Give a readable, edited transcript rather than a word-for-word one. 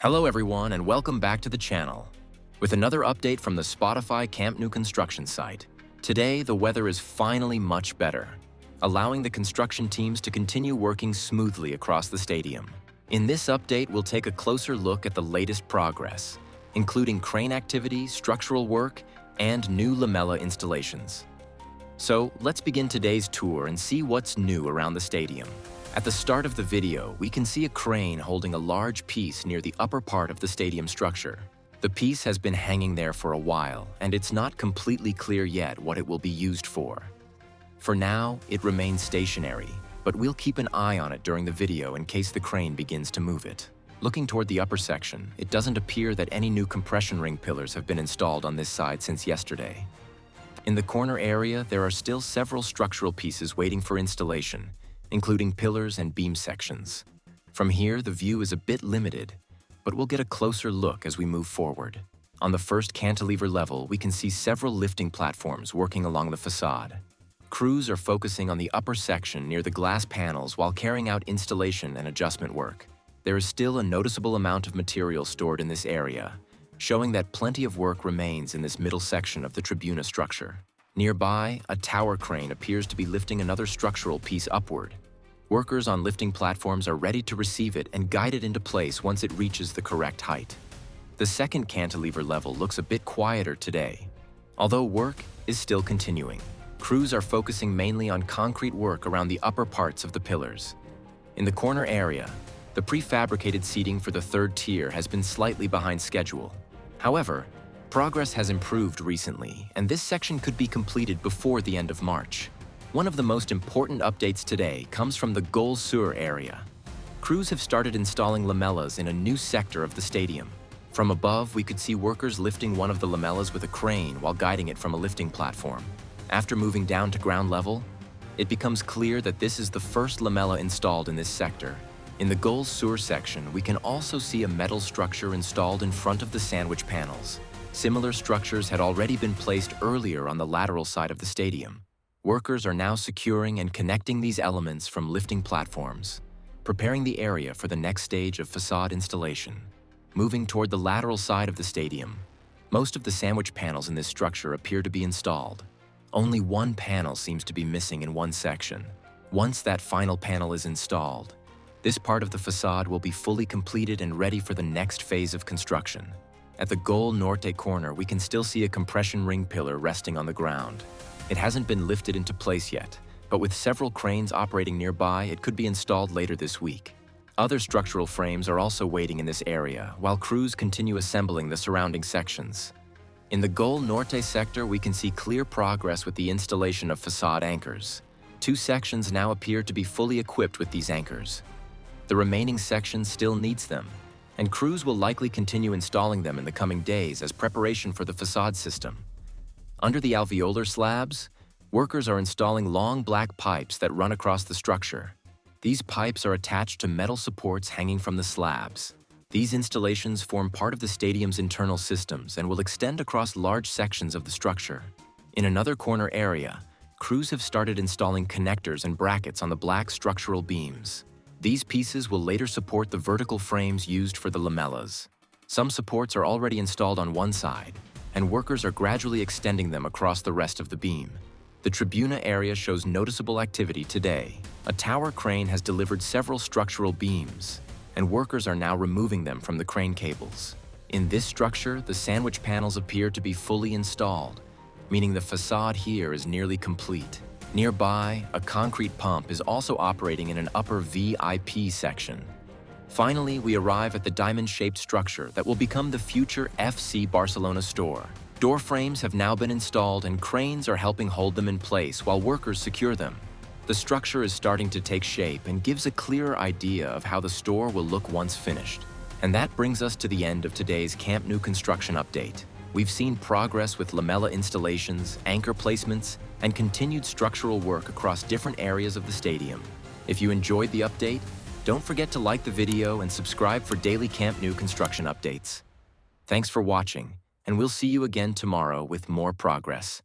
Hello everyone and welcome back to the channel. With another update from the Spotify Camp Nou construction site. Today, the weather is finally much better, allowing the construction teams to continue working smoothly across the stadium. In this update, we'll take a closer look at the latest progress, including crane activity, structural work, and new lamela installations. So, let's begin today's tour and see what's new around the stadium. At the start of the video, we can see a crane holding a large piece near the upper part of the stadium structure. The piece has been hanging there for a while, and it's not completely clear yet what it will be used for. For now, it remains stationary, but we'll keep an eye on it during the video in case the crane begins to move it. Looking toward the upper section, it doesn't appear that any new compression ring pillars have been installed on this side since yesterday. In the corner area, there are still several structural pieces waiting for installation, including pillars and beam sections. From here, the view is a bit limited, but we'll get a closer look as we move forward. On the first cantilever level, we can see several lifting platforms working along the facade. Crews are focusing on the upper section near the glass panels while carrying out installation and adjustment work. There is still a noticeable amount of material stored in this area, showing that plenty of work remains in this middle section of the Tribuna structure. Nearby, a tower crane appears to be lifting another structural piece upward. Workers on lifting platforms are ready to receive it and guide it into place once it reaches the correct height. The second cantilever level looks a bit quieter today, although work is still continuing. Crews are focusing mainly on concrete work around the upper parts of the pillars. In the corner area, the prefabricated seating for the third tier has been slightly behind schedule. However, progress has improved recently, and this section could be completed before the end of March. One of the most important updates today comes from the Goal Sur area. Crews have started installing lamelas in a new sector of the stadium. From above, we could see workers lifting one of the lamelas with a crane while guiding it from a lifting platform. After moving down to ground level, it becomes clear that this is the first lamela installed in this sector. In the Goal Sur section, we can also see a metal structure installed in front of the sandwich panels. Similar structures had already been placed earlier on the lateral side of the stadium. Workers are now securing and connecting these elements from lifting platforms, preparing the area for the next stage of facade installation. Moving toward the lateral side of the stadium, most of the sandwich panels in this structure appear to be installed. Only one panel seems to be missing in one section. Once that final panel is installed, this part of the facade will be fully completed and ready for the next phase of construction. At the Goal Norte corner, we can still see a compression ring pillar resting on the ground. It hasn't been lifted into place yet, but with several cranes operating nearby, it could be installed later this week. Other structural frames are also waiting in this area, while crews continue assembling the surrounding sections. In the Goal Norte sector, we can see clear progress with the installation of facade anchors. Two sections now appear to be fully equipped with these anchors. The remaining section still needs them, and crews will likely continue installing them in the coming days as preparation for the facade system. Under the alveolar slabs, workers are installing long black pipes that run across the structure. These pipes are attached to metal supports hanging from the slabs. These installations form part of the stadium's internal systems and will extend across large sections of the structure. In another corner area, crews have started installing connectors and brackets on the black structural beams. These pieces will later support the vertical frames used for the lamelas. Some supports are already installed on one side, and workers are gradually extending them across the rest of the beam. The Tribuna area shows noticeable activity today. A tower crane has delivered several structural beams, and workers are now removing them from the crane cables. In this structure, the sandwich panels appear to be fully installed, meaning the facade here is nearly complete. Nearby, a concrete pump is also operating in an upper VIP section. Finally, we arrive at the diamond-shaped structure that will become the future FC Barcelona store. Door frames have now been installed and cranes are helping hold them in place while workers secure them. The structure is starting to take shape and gives a clearer idea of how the store will look once finished. And that brings us to the end of today's Camp Nou construction update. We've seen progress with lamela installations, anchor placements, and continued structural work across different areas of the stadium. If you enjoyed the update, don't forget to like the video and subscribe for daily Camp Nou construction updates. Thanks for watching, and we'll see you again tomorrow with more progress.